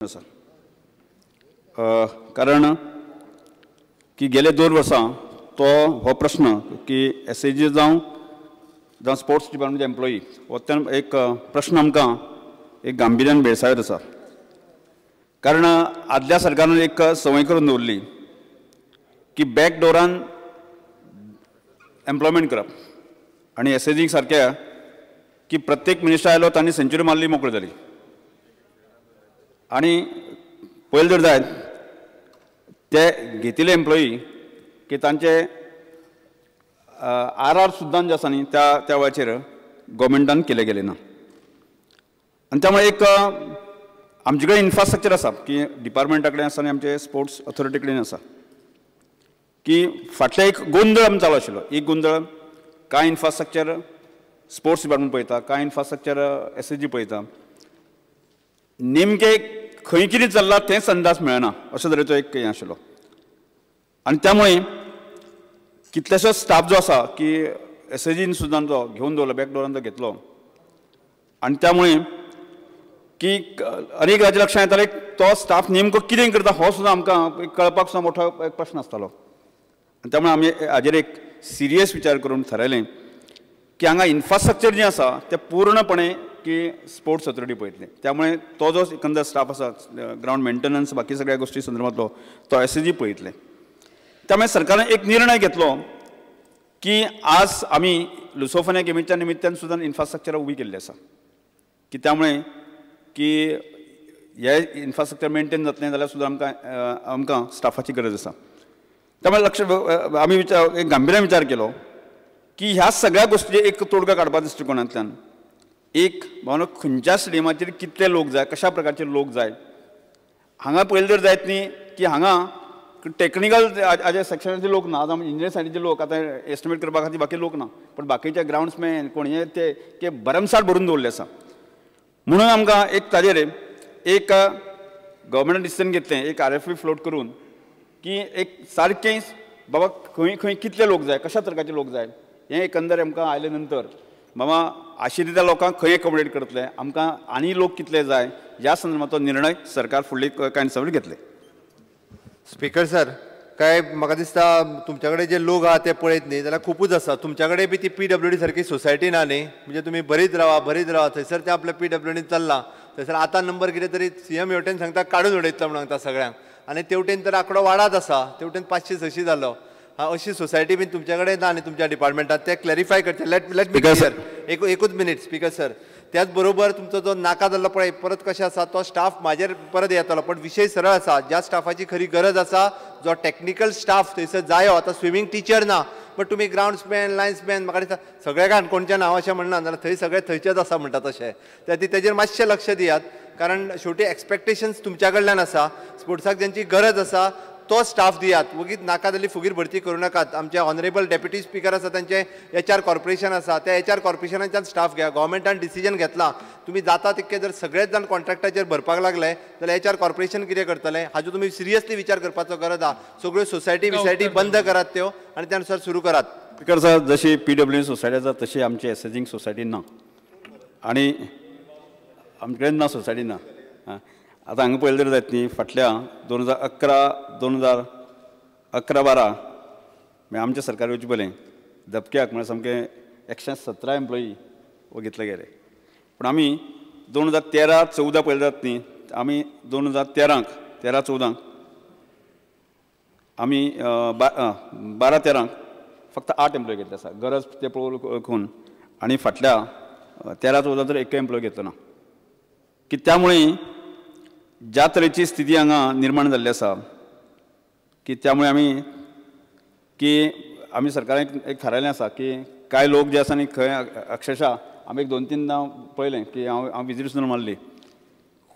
आसा कारण की गेले 2 वर्सां तो हो प्रश्न की SAG जावं स्पोर्ट्स डिपार्टमेंट एम्प्लॉई हो एक प्रश्न आमकां एक गांभीर्यान भेळसावत आसा कारण आदल्या सरकारान एक संवय करून दवरली की बॅकडोरान एम्प्लॉयमेंट करप आनी SAG सारक्या की प्रत्येक मिनिस्टर आयलो तांणी सेंच्युरी मारली मोकळी जाली आनी पयले जर जायत ते घेतिल्ले एम्प्लॉई की तांचे RR सुद्दां जे आसा न्ही त्या वेळाचेर गव्हर्मेंटान केले गेले ना आनी त्यामुळे एक आमचे कडेन इन्फ्रास्ट्रक्चर आसा की डिपार्टमेंटा कडेन आसा आनी आमचे स्पोर्ट्स ऑथॉरिटी कडेन आसा की फाटले एक गोंधळ आमी चालू आशिल्लो एक गोंधळ कांय इन्फ्रास्ट्रक्चर स्पोर्ट्स डिपार्टमेंट पळयता कांय इन्फ्रास्ट्रक्चर SAG पळयता नेमके खंय कितें चल्लां तेंच अंदाज मेळना अशे तरेचो एक हें आशिल्लो आनी त्यामुळे कितलेसोच स्टाफ जो आसा की SAGन सुद्दां तो घेवन दवरलो बॅकडोरान तो घेतलो आनी त्यामुळे की अनेक राज्य लक्षांत येतालें तो स्टाफ नेमको कितें करता हो सुद्दां आमकां कळपाक सुद्दां मोठो एक प्रश्न आसतालो आनी त्यामुळे आमी हाजेर एक सिरियस विचार करून थारायलें की हांगा इन्फ्रास्ट्रक्चर जें आसा तें पूर्णपणे की स्पोर्ट्स ऑथॉरिटी पळयतले त्यामुळे तो जो एकंदर स्टाफ आसा ग्रावंड मेंटेनन्स बाकी सगळ्या गोष्टी संदर्भांतलो तो SAG पळयतले त्यामुळे सरकारान एक निर्णय घेतलो की आज आमी लुसोफोनिया गेमीच्या निमित्तान सुद्दां इन्फ्रास्ट्रक्चर उबी केल्ली आसा की त्यामुळे की हे इन्फ्रास्ट्रक्चर मेंटेन जातलें जाल्यार सुद्दां आमकां स्टाफाची गरज आसा त्यामुळे आमी एक गांभीर्यान विचार केलो की ह्या सगळ्या गोष्टीचेर एक तोडगो काडपा दृश्टिकोनांतल्यान एक भावना खंयच्या स्टेडियमाचेर कितले लोक जाय कशा प्रकारचे लोक जाय हांगा पयले जर जायत न्ही की हांगा टेक्निकल हाजे सेक्शनाचे लोक ना आतां इंजिनियर सायडीचे लोक आतां एस्टिमेट करपा खातीर बाकी लोक ना पण बाकीचे ग्राउंड्समॅन कोण हे ते भरमसाट भरून दवरले आसा म्हणून आमकां एक ताजेर एक गव्हर्मेंटान डिसिजन घेतलें एक RFP फ्लोट करून की एक सारकें बाबा खंय खंय कितले लोक जाय कशा तरेचे लोक जाय हें एकंदर आमकां आयले नंतर बाबा आशिल्ल्या लोकांक खंय एकोमोडेट करतले आमकां आनी लोक कितले जाय ह्या संदर्भांतलो निर्णय सरकार फुडली कांय दिसां घेतले स्पीकर सर काय म्हाका दिसता तुमच्या कडेन जे लोक आहा ते पळयत न्ही जाल्यार खूपच आसा तुमच्या कडेन बी ती PWD सारकी सोसायटी ना न्ही म्हणजे तुमी बरीच रावा थंयसर ते आपल्या PWD चल्लां थंयसर आतां नंबर कितें तरी CM हेवटेन सांगता काडून उडयतलो म्हणून सांगता सगळ्यांक आनी तेवटेन तर आंकडो वाडत आसा तेवटेन 500-600 जालो अशी सोसायटी बीन तुमच्या कडेन ना न्ही तुमच्या डिपार्टमेंटात ते क्लॅरिफाय करचे लेट मी क्लियर एकूच मिनिट स्पीकर सर त्याच बरोबर तुमचो जो नाका जाल्लो पळय परत कशें आसा तो स्टाफ म्हाजेर परत येतलो पण विशय सरळ आसा ज्या स्टाफाची खरी गरज आसा जो टेक्निकल स्टाफ थंयसर जायो आतां स्विमींग टिचर ना बट तुमी ग्राउंड्समॅन लायन्समॅन म्हाका दिसता सगळ्यां कोणचें नांव अशें म्हणना जाल्यार थंय सगळे थंयचेच आसा म्हणटा तशें तेजेर मातशें लक्ष दियात कारण शेवटी एक्सपेक्टेशन्स तुमच्या कडल्यान आसा स्पोर्ट्साक ज्यांची गरज आसा तो स्टाफ दियात वगीत नाका जाल्ली फुगीर भरती करूं नाकात आमचे ऑनरेबल डेप्युटी स्पीकर आसा तांचे HR कॉर्पोरेशन आसा त्या HR कॉर्पोरेशनाच्यान स्टाफ घ्या गव्हर्मेंटान डिसिजन घेतला तुमी जाता तितके जर सगळेच जाण कॉन्ट्रॅक्टाचेर भरपाक लागले जाल्यार HR कॉर्पोरेशन कितें करतले हाजो तुमी सिरियसली विचार करपाचो गरज आहा सगळ्यो सोसायटी बंद करात त्यो आनी त्या अनुसार सुरू करात स्पीकर सर जशी PWD सोसायटी आसा तशी आमची SAG सोसायटी ना आनी आमचे कडेन ना सोसायटी ना आतां हांगा पळयलें जर जायत न्ही फाटल्या 2011-12 मागीर आमच्या सरकार येवचे पयलें दपक्याक म्हळ्यार सामकें 117 एम्प्लॉई घेतले गेले पूण आमी 2013-14 पळयलें जात न्ही आमी 2013-14 आमी 12-13 फक्त 8 एम्प्लॉय घेतले आसा गरज ते पळोवन आनी फाटल्या 13-14 तर एकय एम्प्लॉय घेतलो ना की त्यामुळे ज्या तरेची स्थिती हांगा निर्माण जाल्ली आसा की त्यामुळे आमी सरकारान एक थारायलें आसा की कांय लोक जे आसा न्ही खंय अक्षरशा आमी एक 2-3 पळयलें की हांव विजीट सुद्दां मारली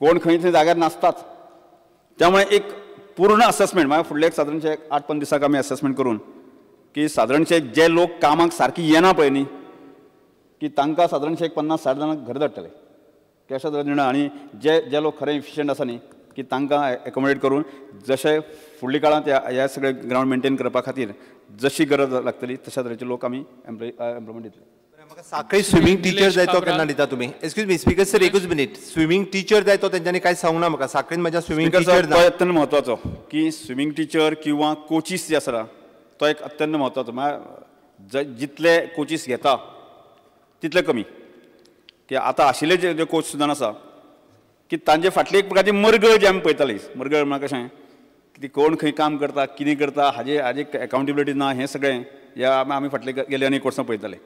कोण खंय थंय जाग्यार नासतात त्यामुळे एक पूर्ण असेसमेंट म्हाका फुडले एक सादारणशे 8-5 दिसाक आमी असेसमेंट करून की सादारणशे जे लोक कामाक सारकी येना पळय न्ही की तांकां सादारणशे एक 50-60 जाणांक घर धाडटले की अशा तरेन आनी जे लोक खरे इफिशियंट आसा न्ही की तांकां एकोमोडेट करून जशे फुडल्या काळांत ह्या सगळे ग्राउंड मेंटेन करपा खातीर जशी गरज लागतली तशा तरेचे लोक आमी एम्प्लॉयमेंट दितले साखळी स्विमींग टीचर निलेश जाय तो काब्राल. केन्ना दिता तुमी? एक्सक्यूज मी स्पीकर सर, एकूच मिनिट. स्विमींग टीचर जाय तो तेंच्यांनी कांय सांगूंक ना म्हाका. साखळीन म्हज्या स्विमींग स्पीकर टीचर साहेब, तो अत्यंत महत्वाचो की स्विमींग टीचर किंवा कोचीस जे आसा तो एक अत्यंत महत्वाचो. म्हळ्यार जितले कोचीस घेता तितले कमी. की आतां आशिल्ले जे कोच सुद्दां आसा की तांचे फाटली एक प्रकारची मरगळ जी आमी पळयताली. मरगळ म्हळ्यार कशें की कोण खंय काम करता, कितें करता, हाजे अकावंटेबिलिटी ना, हें सगळें ह्या आमी फाटले गेले अनेक वर्सां पळयताले.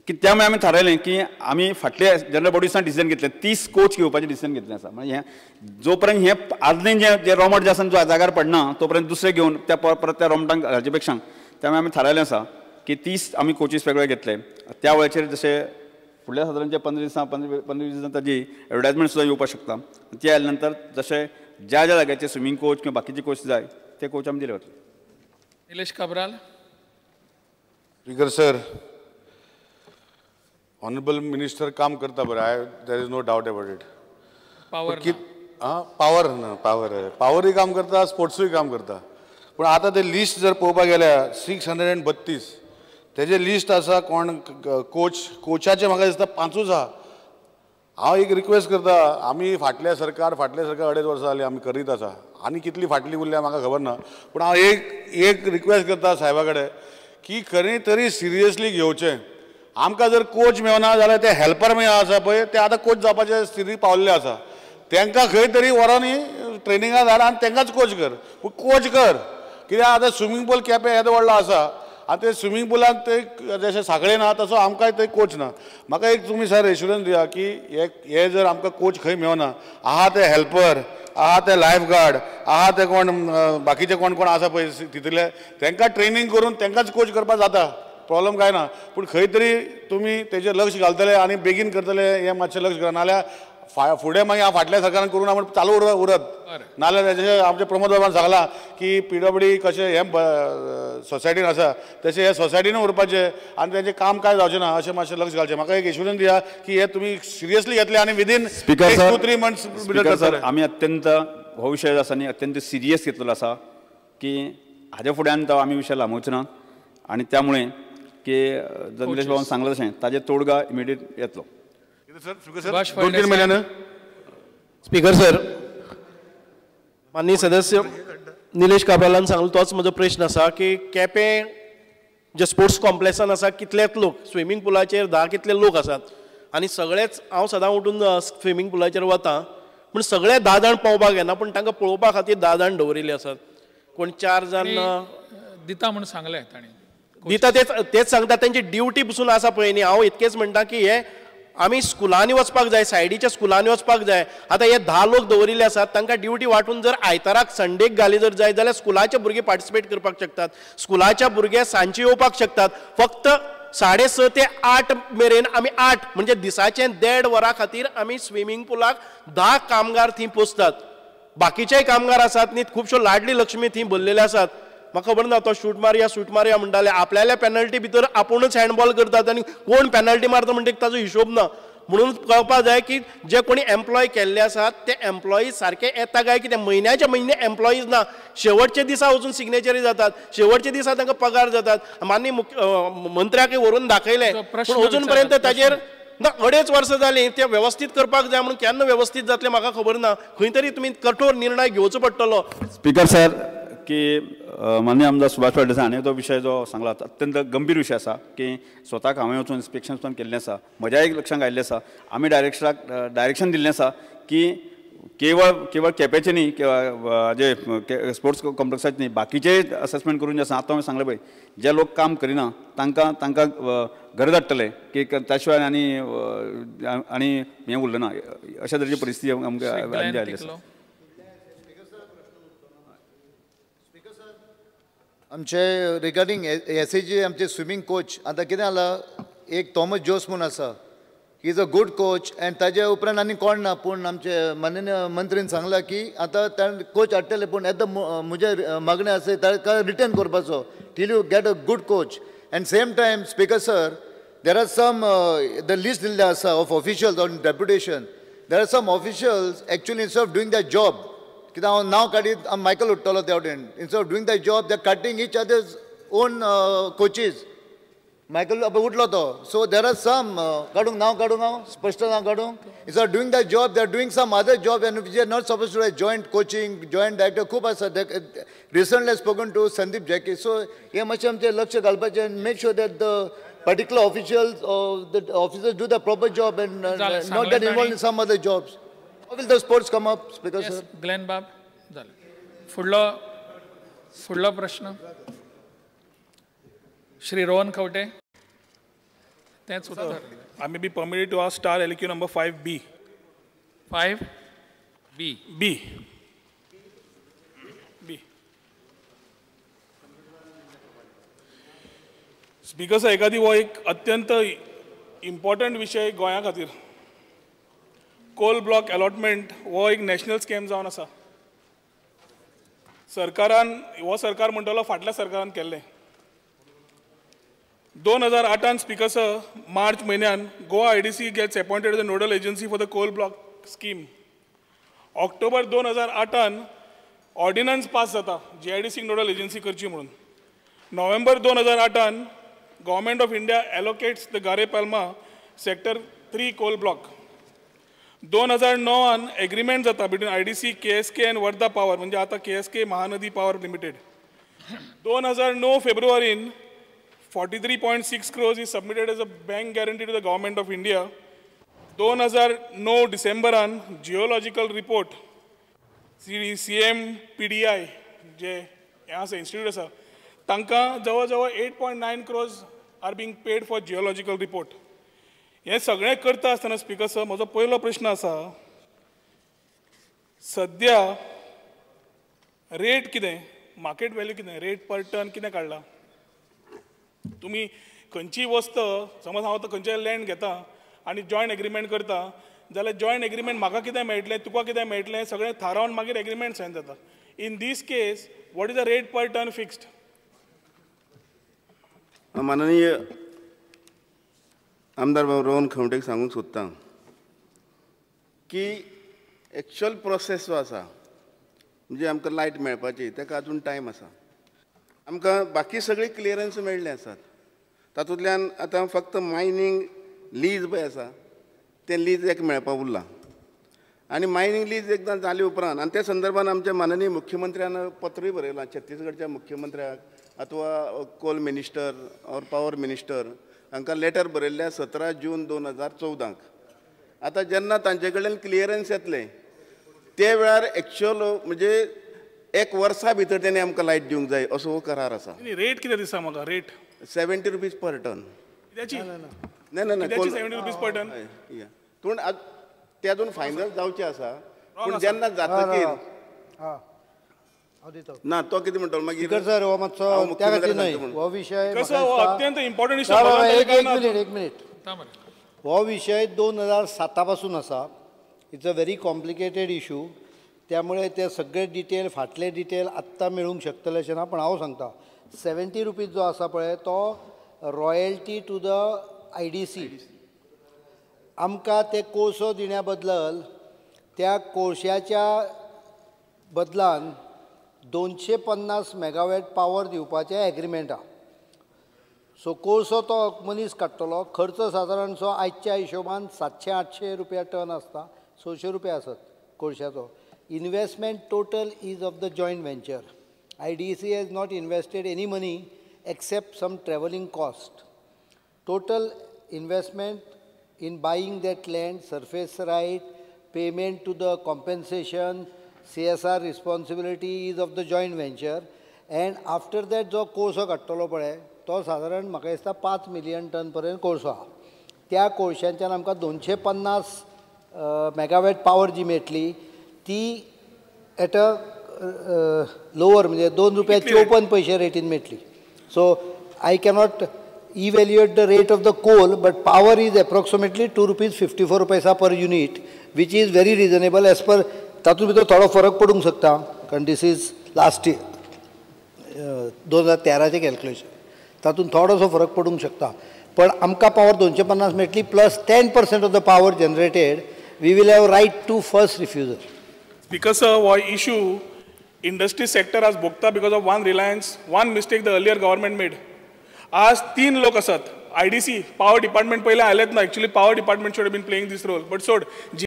की त्यामुळे आमी थारायलें की आमी फाटले जनरल बॉडीसान डिसिजन घेतलें 30 कोच घेवपाचें डिसिजन घेतलें आसा. म्हणजे हें जो पर्यंत हें आदलें जे रोमट जे आसा जो जाग्यार पडना तो पर्यंत दुसरें घेवन त्या परत त्या रोमटांक घालचे पेक्षा त्यामुळे आमी थारायलें आसा की 30 आमी कोचीस वेगळे घेतले. त्या वेळाचेर जशे फुडल्या सादारणचे 15 दिसां ताजी एडवर्टायजमेंट सुद्दां येवपाक शकता. ते आयले नंतर जशे ज्या जाग्याचे स्विमींग कोच किंवा बाकीचे कोच जाय ते कोच आमी दिले वतले. Nilesh Cabral. Speaker sir, honourable minister काम करता बरं, there is no doubt about it. Power पावरय काम करता, स्पोर्ट्सूय काम करता. पण आता ते लिस्ट जर पळोवपाक गेल्यार 632 तेजे लिस्ट आसा कोण कोचाचे म्हाका दिसता 5च आहा. हांव एक रिक्वेस्ट करता, आमी फाटले सरकार 2.5 वर्सां जालीं आमी करीत आसा. आनी कितली फाटली उरल्या म्हाका खबर ना. पूण हांव एक रिक्वेस्ट करता साहेबा कडेन की खरें तरी सिरियसली घेवचें. आमकां जर कोच मेळना जाल्यार ते हेल्पर बी आसा पळय ते आतां कोच जावपाचे स्थितीक पावल्ले आसा. तांकां खंय तरी व्हरोनी ट्रेनिंगाक धाड आनी तांकांच कोच कर. पूण कोच कर कित्याक आतां स्विमींग पूल केपें येदो व्हडलो आसा आनी ते स्विमींग पूलांत ते जशें साखळेन आहा तसो आमकांय थंय कोच ना. म्हाका एक तुमी सर एश्युरन्स दिया की हे जर आमकां कोच खंय मेळना, आहा ते हेल्पर, आहा ते लायफ गार्ड, आहा ते कोण बाकीचे कोण कोण आसा पळय तितूंतले तांकां ट्रेनिंग करून तांकांच कोच करपाक जाता. प्रॉब्लम काय ना. पूण खंय तरी तुमी तेजेर लक्ष घालतले आनी बेगीन करतले हें मातशें लक्ष घाला. नाल्यार फुडें मागीर हांव फाटल्या सरकारान करून म्हण चालू उरत. नाल्यार जशें आमचे प्रमोद बाबान सांगलां की PWD कशें हें सोसायटीन आसा तशें हे सोसायटीन उरपाचें आनी तेजें काम काय जावचें ना अशें मातशें लक्ष घालचें. म्हाका एक एश्युरन्स दिया की हे तुमी सिरियसली घेतले आनी विदीन 2-3 मंथ्स भितर सर, आमी अत्यंत हो विशय जो आसा न्ही अत्यंत सिरियस घेतलेलो आसा की हाजे फुड्यान तो आमी विशय लांबोवचो ना. आनी त्यामुळे की निलेश बाबान सांगलें तशें ताजेर तोडगा इमिडिएट येतलो. सुभाष 2-3 म्हयन्यान. स्पीकर सर, माननीय सदस्य निलेश काब्रालान सांगलो तोच म्हजो प्रश्न आसा की केपें जे स्पोर्ट्स कॉम्प्लेक्सान आसा कितलेच लोक स्विमींग पुलाचेर कितले लोक आसात आनी सगळेच हांव सदां उठून स्विमींग पुलाचेर वता पूण सगळे 10 जाण पावपाक येना पूण तांकां पळोवपा खातीर 10 जाण दवरिल्ले आसात. कोण 4 जाण दिता म्हणून सांगलें ताणें. दिता तेच सांगता तांची ड्युटी पसून आसा पळय न्ही. हांव इतकेंच म्हणटा की हे आमी स्कुलांनी वचपाक जाय, सायडीच्या स्कुलांनी वचपाक जाय. आतां हे 10 लोक दवरिल्ले आसात तांकां ड्युटी वांटून जर आयताराक संडेक घाली जर जाय जाल्यार स्कुलाचे भुरगे पार्टिसिपेट करपाक शकतात. स्कुलाच्या भुरगे सांजचे येवपाक शकतात. फक्त 6:30 ते 8 मेरेन आमी 8 म्हणजे दिसाचे 1.5 वरां खातीर आमी स्विमींग पुलाक 10 कामगार थंय पोसतात. बाकीचेय कामगार आसात न्ही, खुबश्यो लाडली लक्ष्मी थंय भरलेले आसात. म्हाका खबर ना तो शूट मारया म्हणटाले. आपल्याल्या पेनल्टी भितर आपुणूच हँडबॉल करतात आनी कोण पेनल्टी मारता म्हणटा ताजो हिशोब ना. म्हणून कळपाक जाय की जे कोणी एम्प्लॉय केल्ले आसात ते एम्प्लॉईज सारके येता काय कितें. म्हयन्याचे म्हयने एम्प्लॉईज ना. शेवटचे दिसा वचून सिग्नेचरी जातात, शेवटचे दिसा तांकां पगार जातात. माननीय मंत्र्याकय व्हरून दाखयलें पूण अजून पर्यंत ताजेर ना 2.5 वर्सां जालीं. ते वेवस्थीत करपाक जाय म्हणून केन्ना वेवस्थीत जातलें म्हाका खबर ना. खंय तरी तुमी कठोर निर्णय घेवचो पडटलो. स्पीकर सर, की माननीय आमदार सुभाष पाटील हाणें तो विशय जो सांगला अत्यंत गंभीर विशय आसा की स्वताक हांवें वचून इन्स्पेक्शन सुद्दां केल्लें आसा. म्हज्याय लक्षांत आयिल्लें आसा. आमी डायरेक्शन दिल्लें आसा की केवळ केपेचे न्ही जे स्पोर्ट्स कॉम्प्लेक्साचे न्ही बाकीचे असेसमेंट करून जे आसा. आतां हांवें सांगलें पळय जे लोक काम करिना तांकां घरा धाडटले की त्या शिवाय आनी हें उरलें ना. अशा तरेची परिस्थिती आमकां आयिल्ली आसा. आमचे रिगार्डींग SAG आमचे स्विमींग कोच आतां कितें जालां, एक थॉमस जोस म्हणून आसा, he is a good coach end ताजे उपरांत आनी कोण ना. पूण आमचे माननीय मंत्रीन सांगलां की आतां ताणें कोच हाडटले पूण येता म्हजे मागणें आसा ताका रिटर्न करपाचो till you get a good coach. And same time speaker sir, there are some the list दिल्लें आसा of officials on deputation. There are some officials actually instead of doing that job कित्याक हांव नांव काडीत Michael उठ्ठलो त्या वटेन instead of doing that job they are cutting each others own coaches. Michael उठलो तो. सो देर आर सम काडूंक हांव स्पश्ट नांव काडूंक. Is are doing the job, they are doing some other job and which are not suppose to joint coaching, joint director खूब आसा. Recently spoken to Sandeep Jackie. So हे मातशें आमचें लक्ष घालपाचें and make sure that the particular officers do the proper job and not get involved in some other jobs. How will the sports come up, Speaker sir? Glenn बाब झालं. फुडलो प्रश्न श्री रोहन खवटे. तेच उत्तर. I may be permitted to ask star LQ number 5B. 5B. B. Speaker sir, एखादी वो एक अत्यंत इम्पॉर्टंट विषय गोंया खातीर. कोल ब्लॉक अलॉटमेंट हो एक नॅशनल स्कॅम जावन आसा. सरकार म्हणटलो फाटल्या सरकारान केल्लें. 2008 स्पीकर सर, मार्च म्हयन्यान Goa IDC gets appointed as a nodal agency for the coal block scheme. October 2008 ordnance pass जाता GIDC नोडल एजन्सी करची म्हणून. November 2008 Government of India allocates the Gare Palma Sector 3 coal block. 2009 agreement जाता between IDC, KSK and Varda Power, म्हणजे आता KSK Mahanadi Power Limited. 2009 February 43.6 crores is submitted as a bank guarantee to the Government of India. 2009 December geological report CMPDI जे हांगा institute आसा तांकां जवळ जवळ 8.9 crores are being paid for geological report. हे सगळें करता आसतना स्पीकर सर, म्हजो पयलो प्रश्न आसा, सद्या रेट कितें, मार्केट वॅल्यू कितें, रेट पर टन कितें काडला? तुमी खंयची वस्त, समज हांव आतां खंयचें लँड घेता आनी जॉयंट एग्रीमेंट करता जाल्यार जॉयंट एग्रीमेंट म्हाका कितें मेळटलें, तुका कितें मेळटलें, सगळें थारावन मागीर एग्रीमेंट सायन जाता. In this case what is the rate per ton fixed? माननीय आमदार रोहन खंवटेक सांगूंक सोदतां की एक्चुअल प्रोसेस जो आसा म्हणजे आमकां लायट मेळपाची ताका अजून टायम आसा. आमकां बाकी सगळी क्लियरन्स मेळ्ळे आसात. तातूंतल्यान आतां फक्त मायनींग लीज पळय आसा तें लीज एक मेळपाक उरलां. आनी मायनींग लीज एकदां जाले उपरांत आनी त्या संदर्भान आमच्या माननीय मुख्यमंत्र्यान पत्रय बरयलां छत्तीसगडच्या मुख्यमंत्र्याक अथवा कोल मिनिस्टर और पावर मिनिस्टर हांकां लेटर बरयल्लें 17 जून 2014. आतां जेन्ना तांचे कडल्यान क्लियरन्स येतले ते वेळार एक्चुअल म्हणजे 1 वर्सा भितर तेणी आमकां लायट दिवंक जाय असो हो करार आसा. रेट कितें दिसता म्हाका? Rate 70 rupees per ton. कित्याची? ना 70 रुपीज पर टन. पूण ते अजून फायनल जावचें आसा. पूण जेन्ना जातकीर ना तो कितें म्हणटलो मागीर सर हो मातसो त्या खातीर न्हय हो विशय अत्यंत इम्पॉर्टंट इशू. एक मिनिट हो विशय 2007 पासून आसा. It's a very complicated issue. त्यामुळे ते सगळे डिटेल फाटले डिटेल आत्तां मेळूंक शकतले अशें ना. पण हांव सांगता 70 रुपीज जो आसा पळय तो रॉयल्टी टू द IDC. आमकां ते कोळसो दिण्या बदल त्या कोळश्याच्या बदलान 250 मेगावॅट पावर दिवपाचें एग्रीमेंट आहा. सो कोळसो तो मनीस काडटलो. खर्च सादारणसो आयच्या हिशोबान 700-800 रुपया टन आसता. 600 रुपया आसत कोळश्याचो. Investment total is of the joint venture. IDC has not invested any money except some travelling cost. Total investment in buying that land, surface right, payment to the compensation, CSR responsibility is of the joint venture. And after that जो कोळसो काडटलो पळय तो सादारण म्हाका दिसता 5 million ton पर्यंत कोळसो आहा. त्या कोळशांच्यान आमकां 250 मेगावॅट पावर जी मेळटली ती एट अ लोवर म्हणजे 2 रुपया 54 पैसे रेटीन मेळटली. So I cannot evaluate the rate of the coal, but power is approximately 2 rupees 54 paisa per unit, which is very reasonable as per. तातूंत भितर थोडो फरक पडूंक शकता कारण दिस इज लास्ट 2013चे कॅल्क्युलेशन. तातूंत थोडोसो फरक पडूंक शकता. पण आमकां पावर 250 मेळटली plus 10% of the power generated we will have right to first refusal. Because हो इशू इंडस्ट्री सेक्टर आज भोगता because of one Reliance, one mistake the earlier government made. आज 3 लोक आसात IDC, power department पहिले आलेत ना, actually power department should have been playing this role. But सोड